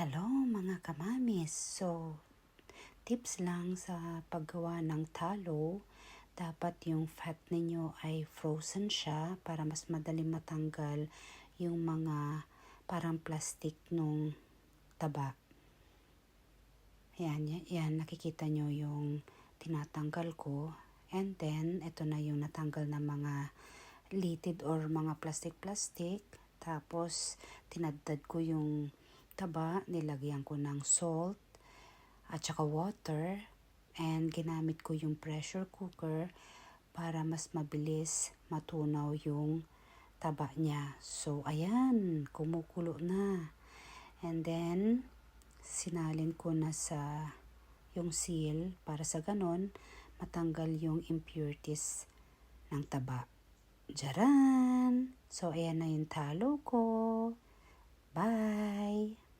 Hello mga kamamis! So, tips lang sa paggawa ng talo. Dapat yung fat ninyo ay frozen siya para mas madali matanggal yung mga parang plastic nung taba. Yan, nakikita nyo yung tinatanggal ko. And then, ito na yung natanggal na mga litid or mga plastic-plastic. Tapos, tinadtad ko yung taba, nilagyan ko ng salt at saka water, and ginamit ko yung pressure cooker para mas mabilis matunaw yung taba niya. So, ayan, kumukulo na. And then, sinalin ko na sa yung seal para sa ganon, matanggal yung impurities ng taba. Jaran! So, ayan na yung talo ko. Bye!